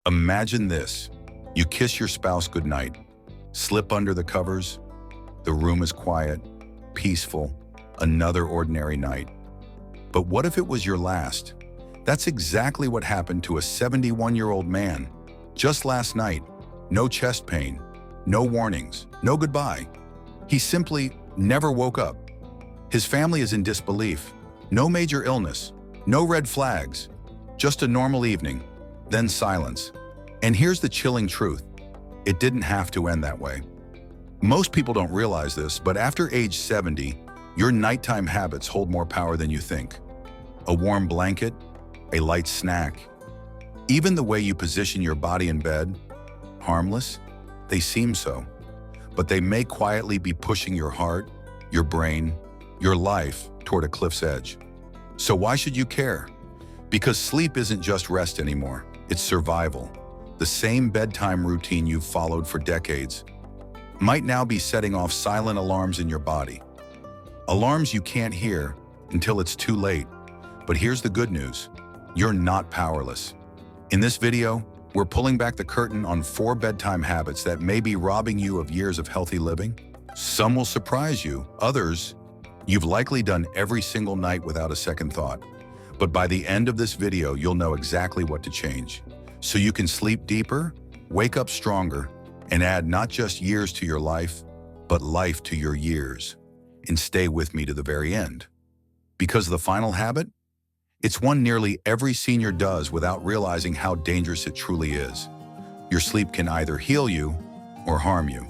Imagine this. You kiss your spouse goodnight, slip under the covers, the room is quiet, peaceful, another ordinary night. But what if it was your last? That's exactly what happened to a 71-year-old man. Just last night, no chest pain, no warnings, no goodbye. He simply never woke up. His family is in disbelief. No major illness, no red flags, just a normal evening, then silence. And here's the chilling truth. It didn't have to end that way. Most people don't realize this, but after age 70, your nighttime habits hold more power than you think. A warm blanket, a light snack, even the way you position your body in bed, harmless, they seem so. But they may quietly be pushing your heart, your brain, your life toward a cliff's edge. So why should you care? Because sleep isn't just rest anymore, it's survival. The same bedtime routine you've followed for decades might now be setting off silent alarms in your body. Alarms you can't hear until it's too late. But here's the good news. You're not powerless. In this video, we're pulling back the curtain on 4 bedtime habits that may be robbing you of years of healthy living. Some will surprise you, others, you've likely done every single night without a second thought. But by the end of this video, you'll know exactly what to change. So you can sleep deeper, wake up stronger, and add not just years to your life, but life to your years. And stay with me to the very end. Because the final habit? It's one nearly every senior does without realizing how dangerous it truly is. Your sleep can either heal you or harm you.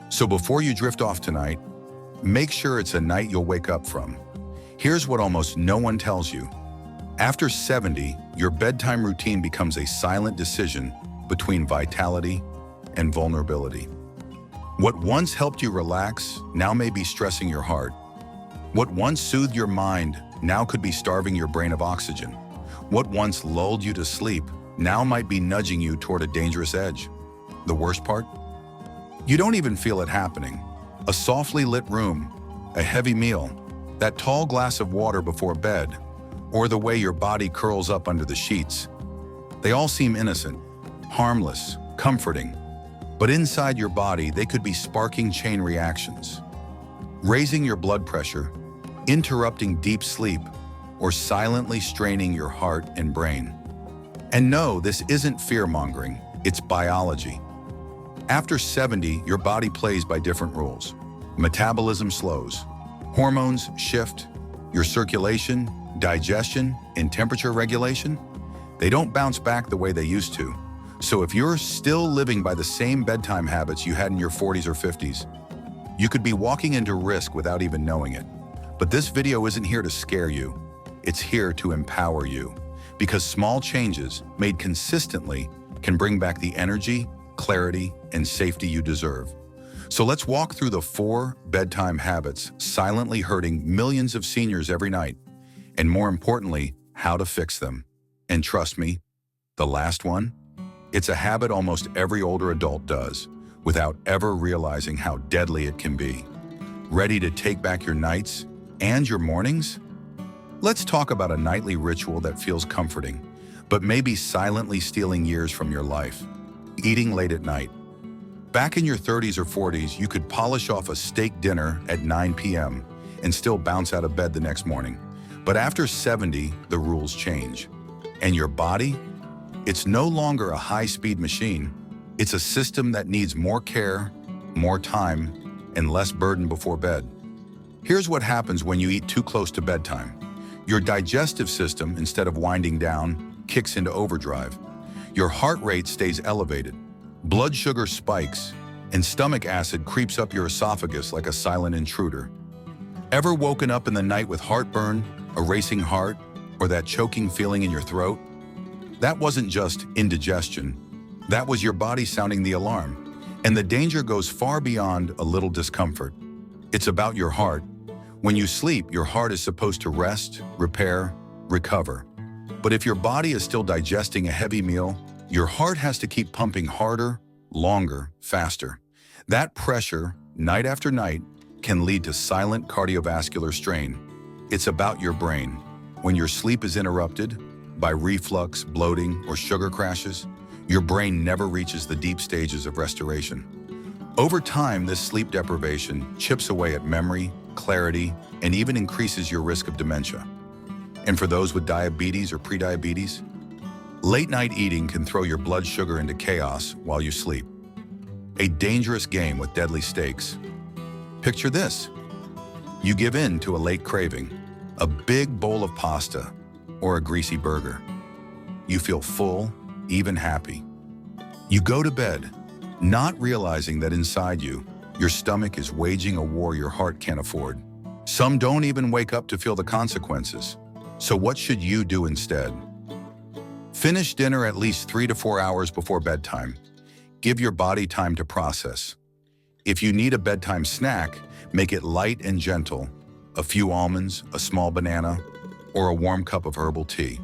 So before you drift off tonight, make sure it's a night you'll wake up from. Here's what almost no one tells you. After 70, your bedtime routine becomes a silent decision between vitality and vulnerability. What once helped you relax now may be stressing your heart. What once soothed your mind now could be starving your brain of oxygen. What once lulled you to sleep now might be nudging you toward a dangerous edge. The worst part? You don't even feel it happening. A softly lit room, a heavy meal, that tall glass of water before bed, or the way your body curls up under the sheets. They all seem innocent, harmless, comforting. But inside your body, they could be sparking chain reactions. Raising your blood pressure, interrupting deep sleep, or silently straining your heart and brain. And no, this isn't fear-mongering, it's biology. After 70, your body plays by different rules. Metabolism slows, hormones shift, your circulation, digestion, and temperature regulation, they don't bounce back the way they used to. So if you're still living by the same bedtime habits you had in your 40s or 50s, you could be walking into risk without even knowing it. But this video isn't here to scare you. It's here to empower you. Because small changes made consistently can bring back the energy, clarity, and safety you deserve. So let's walk through the 4 bedtime habits silently hurting millions of seniors every night. And more importantly, how to fix them. And trust me, the last one, it's a habit almost every older adult does, without ever realizing how deadly it can be. Ready to take back your nights and your mornings? Let's talk about a nightly ritual that feels comforting, but maybe silently stealing years from your life. Eating late at night. Back in your 30s or 40s, you could polish off a steak dinner at 9 p.m. and still bounce out of bed the next morning. But after 70, the rules change. And your body? It's no longer a high-speed machine. It's a system that needs more care, more time, and less burden before bed. Here's what happens when you eat too close to bedtime. Your digestive system, instead of winding down, kicks into overdrive. Your heart rate stays elevated, blood sugar spikes, and stomach acid creeps up your esophagus like a silent intruder. Ever woken up in the night with heartburn, a racing heart, or that choking feeling in your throat? That wasn't just indigestion. That was your body sounding the alarm. And the danger goes far beyond a little discomfort. It's about your heart. When you sleep, your heart is supposed to rest, repair, recover. But if your body is still digesting a heavy meal, your heart has to keep pumping harder, longer, faster. That pressure, night after night, can lead to silent cardiovascular strain. It's about your brain. When your sleep is interrupted by reflux, bloating, or sugar crashes, Your brain never reaches the deep stages of restoration. Over time, this sleep deprivation chips away at memory, clarity, and even increases your risk of dementia. And for those with diabetes or prediabetes, late-night eating can throw your blood sugar into chaos while you sleep. A dangerous game with deadly stakes. Picture this. You give in to a late craving, a big bowl of pasta, or a greasy burger. You feel full, even happy. You go to bed, not realizing that inside you, your stomach is waging a war your heart can't afford. Some don't even wake up to feel the consequences. So what should you do instead? Finish dinner at least 3 to 4 hours before bedtime. Give your body time to process. If you need a bedtime snack, make it light and gentle. A few almonds, a small banana, or a warm cup of herbal tea.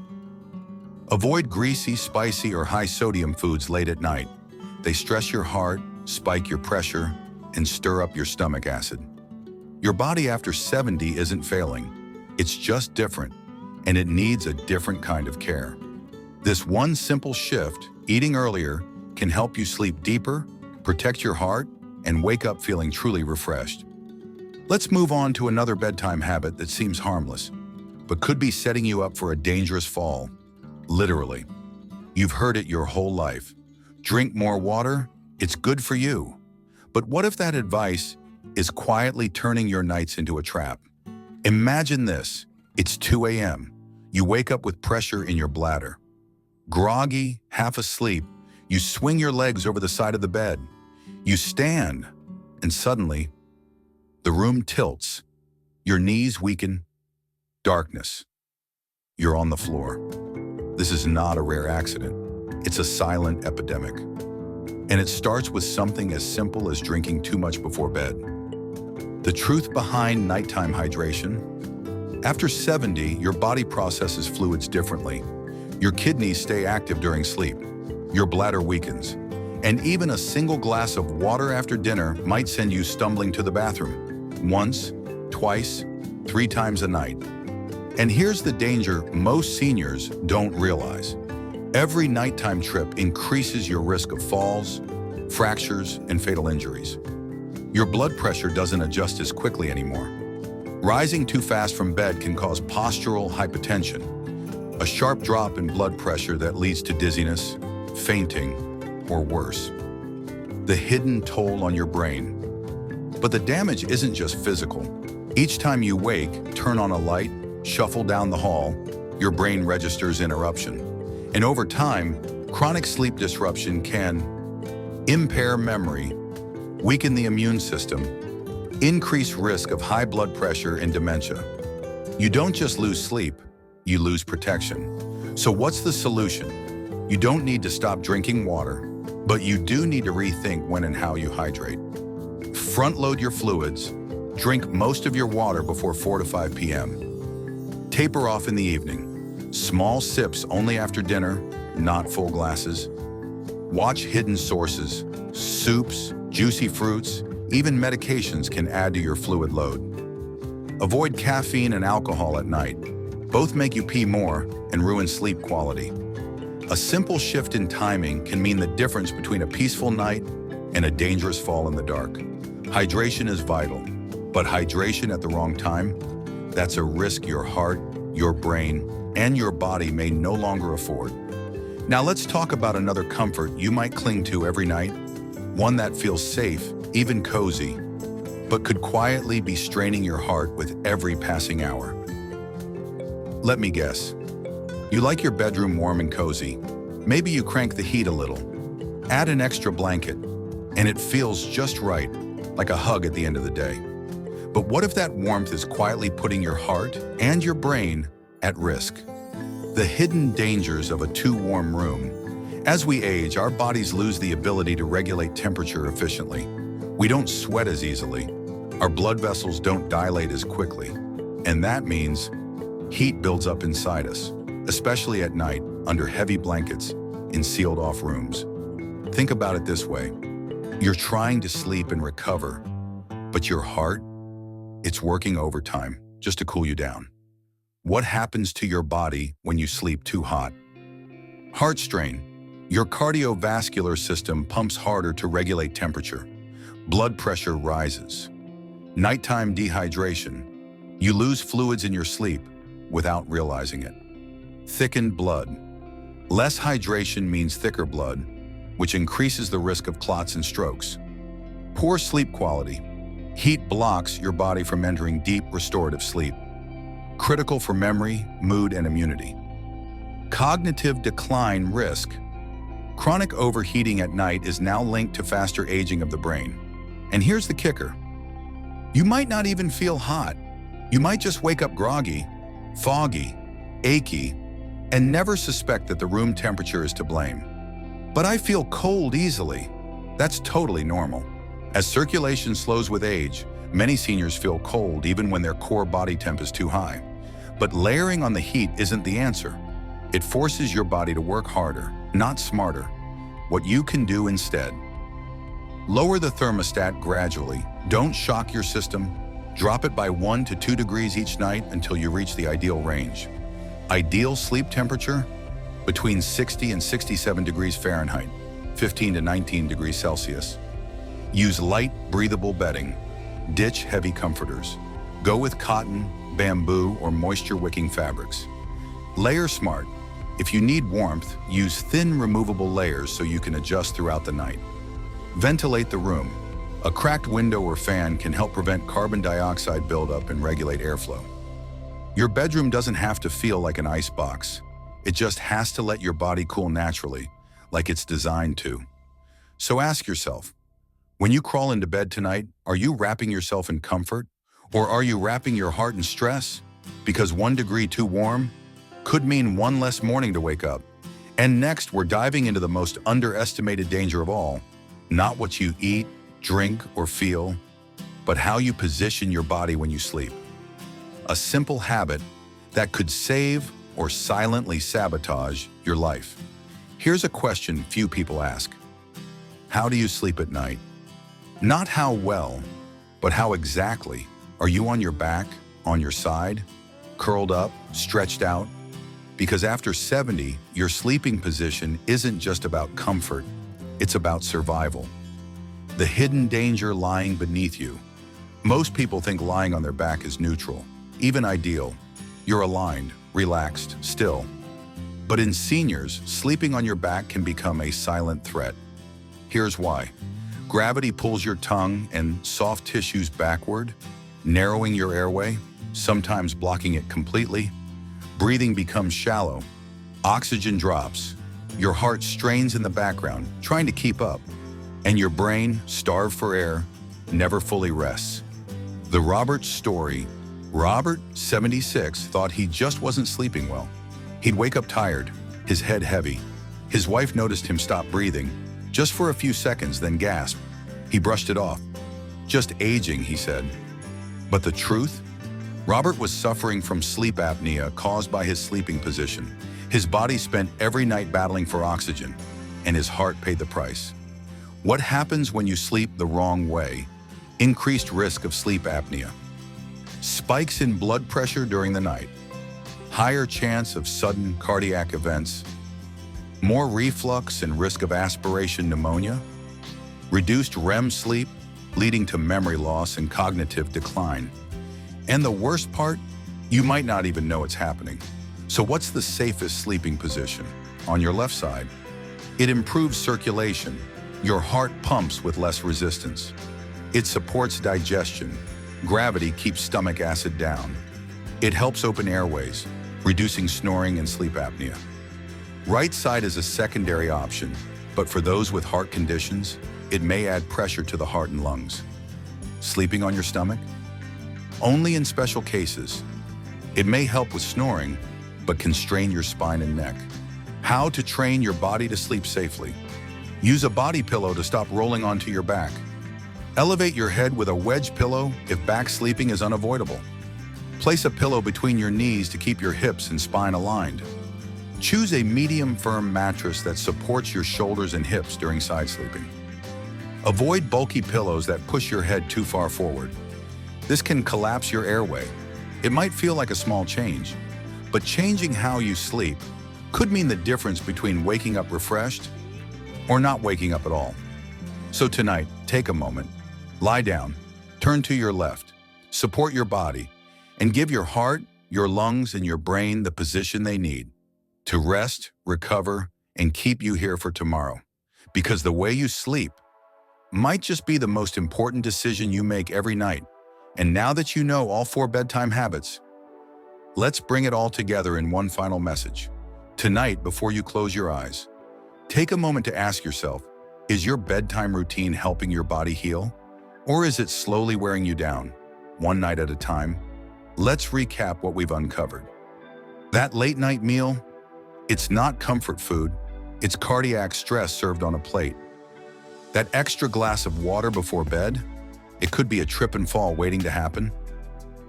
Avoid greasy, spicy, or high-sodium foods late at night. They stress your heart, spike your pressure, and stir up your stomach acid. Your body after 70 isn't failing. It's just different, and it needs a different kind of care. This one simple shift, eating earlier, can help you sleep deeper, protect your heart, and wake up feeling truly refreshed. Let's move on to another bedtime habit that seems harmless, but could be setting you up for a dangerous fall. Literally. You've heard it your whole life. Drink more water, it's good for you. But what if that advice is quietly turning your nights into a trap? Imagine this. It's 2 a.m. You wake up with pressure in your bladder. Groggy, half asleep, you swing your legs over the side of the bed. You stand, and suddenly, the room tilts. Your knees weaken. Darkness. You're on the floor. This is not a rare accident. It's a silent epidemic. And it starts with something as simple as drinking too much before bed. The truth behind nighttime hydration: after 70, your body processes fluids differently. Your kidneys stay active during sleep. Your bladder weakens. And even a single glass of water after dinner might send you stumbling to the bathroom. Once, twice, 3 times a night. And here's the danger most seniors don't realize. Every nighttime trip increases your risk of falls, fractures, and fatal injuries. Your blood pressure doesn't adjust as quickly anymore. Rising too fast from bed can cause postural hypotension, a sharp drop in blood pressure that leads to dizziness, fainting, or worse. The hidden toll on your brain. But the damage isn't just physical. Each time you wake, turn on a light, shuffle down the hall, your brain registers interruption. And over time, chronic sleep disruption can impair memory, weaken the immune system, increase risk of high blood pressure and dementia. You don't just lose sleep, you lose protection. So what's the solution? You don't need to stop drinking water, but you do need to rethink when and how you hydrate. Front-load your fluids, drink most of your water before 4 to 5 p.m. Taper off in the evening. Small sips only after dinner, not full glasses. Watch hidden sources. Soups, juicy fruits, even medications can add to your fluid load. Avoid caffeine and alcohol at night. Both make you pee more and ruin sleep quality. A simple shift in timing can mean the difference between a peaceful night and a dangerous fall in the dark. Hydration is vital, but hydration at the wrong time, that's a risk your heart, your brain, and your body may no longer afford. Now let's talk about another comfort you might cling to every night, one that feels safe, even cozy, but could quietly be straining your heart with every passing hour. Let me guess. You like your bedroom warm and cozy. Maybe you crank the heat a little. Add an extra blanket, and it feels just right, like a hug at the end of the day. But what if that warmth is quietly putting your heart and your brain at risk? The hidden dangers of a too warm room. As we age, our bodies lose the ability to regulate temperature efficiently. We don't sweat as easily. Our blood vessels don't dilate as quickly. And that means heat builds up inside us, especially at night under heavy blankets in sealed-off rooms. Think about it this way. You're trying to sleep and recover, but your heart, it's working overtime just to cool you down. What happens to your body when you sleep too hot? Heart strain. Your cardiovascular system pumps harder to regulate temperature. Blood pressure rises. Nighttime dehydration. You lose fluids in your sleep without realizing it. Thickened blood. Less hydration means thicker blood, which increases the risk of clots and strokes. Poor sleep quality. Heat blocks your body from entering deep restorative sleep. Critical for memory, mood, and immunity. Cognitive decline risk. Chronic overheating at night is now linked to faster aging of the brain. And here's the kicker. You might not even feel hot. You might just wake up groggy, foggy, achy, and never suspect that the room temperature is to blame. But I feel cold easily. That's totally normal. As circulation slows with age, many seniors feel cold even when their core body temp is too high. But layering on the heat isn't the answer. It forces your body to work harder, not smarter. What you can do instead. Lower the thermostat gradually. Don't shock your system. Drop it by 1 to 2 degrees each night until you reach the ideal range. Ideal sleep temperature? Between 60 and 67 degrees Fahrenheit, 15 to 19 degrees Celsius. Use light, breathable bedding. Ditch heavy comforters. Go with cotton, bamboo, or moisture-wicking fabrics. Layer smart. If you need warmth, use thin, removable layers so you can adjust throughout the night. Ventilate the room. A cracked window or fan can help prevent carbon dioxide buildup and regulate airflow. Your bedroom doesn't have to feel like an ice box. It just has to let your body cool naturally, like it's designed to. So ask yourself, when you crawl into bed tonight, are you wrapping yourself in comfort? Or are you wrapping your heart in stress? Because 1 degree too warm could mean one less morning to wake up. And next, we're diving into the most underestimated danger of all. Not what you eat, drink, or feel, but how you position your body when you sleep. A simple habit that could save or silently sabotage your life. Here's a question few people ask. How do you sleep at night? Not how well, but how exactly. Are you on your back, on your side, curled up, stretched out? Because after 70, your sleeping position isn't just about comfort, it's about survival. The hidden danger lying beneath you. Most people think lying on their back is neutral, even ideal. You're aligned, relaxed, still. But in seniors, sleeping on your back can become a silent threat. Here's why. Gravity pulls your tongue and soft tissues backward, narrowing your airway, sometimes blocking it completely. Breathing becomes shallow. Oxygen drops. Your heart strains in the background, trying to keep up. And your brain, starved for air, never fully rests. The Robert story. Robert, 76, thought he just wasn't sleeping well. He'd wake up tired, his head heavy. His wife noticed him stop breathing, just for a few seconds, then gasp. He brushed it off. Just aging, he said. But the truth? Robert was suffering from sleep apnea caused by his sleeping position. His body spent every night battling for oxygen, and his heart paid the price. What happens when you sleep the wrong way? Increased risk of sleep apnea. Spikes in blood pressure during the night. Higher chance of sudden cardiac events. More reflux and risk of aspiration pneumonia. Reduced REM sleep, leading to memory loss and cognitive decline. And the worst part, you might not even know it's happening. So what's the safest sleeping position? On your left side. It improves circulation. Your heart pumps with less resistance. It supports digestion. Gravity keeps stomach acid down. It helps open airways, reducing snoring and sleep apnea. Right side is a secondary option, but for those with heart conditions, it may add pressure to the heart and lungs. Sleeping on your stomach? Only in special cases. It may help with snoring, but can strain your spine and neck. How to train your body to sleep safely. Use a body pillow to stop rolling onto your back. Elevate your head with a wedge pillow if back sleeping is unavoidable. Place a pillow between your knees to keep your hips and spine aligned. Choose a medium firm mattress that supports your shoulders and hips during side sleeping. Avoid bulky pillows that push your head too far forward. This can collapse your airway. It might feel like a small change, but changing how you sleep could mean the difference between waking up refreshed or not waking up at all. So tonight, take a moment, lie down, turn to your left, support your body, and give your heart, your lungs, and your brain the position they need to rest, recover, and keep you here for tomorrow. Because the way you sleep might just be the most important decision you make every night. And now that you know all 4 bedtime habits, let's bring it all together in one final message. Tonight, before you close your eyes, take a moment to ask yourself, is your bedtime routine helping your body heal? Or is it slowly wearing you down, one night at a time? Let's recap what we've uncovered. That late night meal, it's not comfort food, it's cardiac stress served on a plate. That extra glass of water before bed, it could be a trip and fall waiting to happen.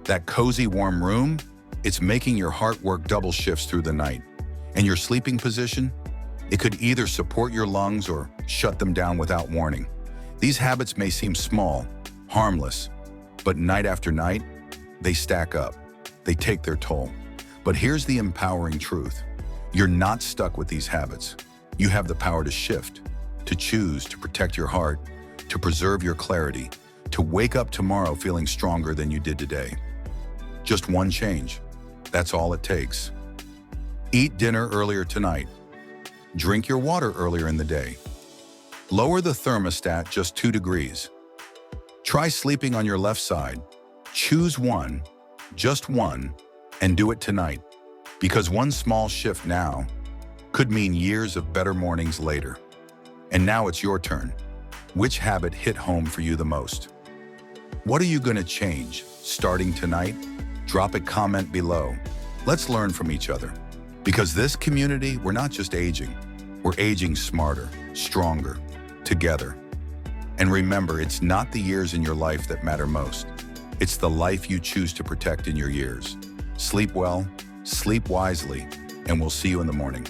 That cozy warm room, it's making your heart work double shifts through the night. And your sleeping position, it could either support your lungs or shut them down without warning. These habits may seem small, harmless, but night after night, they stack up. They take their toll. But here's the empowering truth. You're not stuck with these habits. You have the power to shift, to choose, to protect your heart, to preserve your clarity, to wake up tomorrow feeling stronger than you did today. Just one change. That's all it takes. Eat dinner earlier tonight. Drink your water earlier in the day. Lower the thermostat just 2 degrees. Try sleeping on your left side. Choose one, just one, and do it tonight. Because one small shift now could mean years of better mornings later. And now it's your turn. Which habit hit home for you the most? What are you going to change starting tonight? Drop a comment below. Let's learn from each other. Because this community, we're not just aging. We're aging smarter, stronger, together. And remember, it's not the years in your life that matter most. It's the life you choose to protect in your years. Sleep well, sleep wisely, and we'll see you in the morning.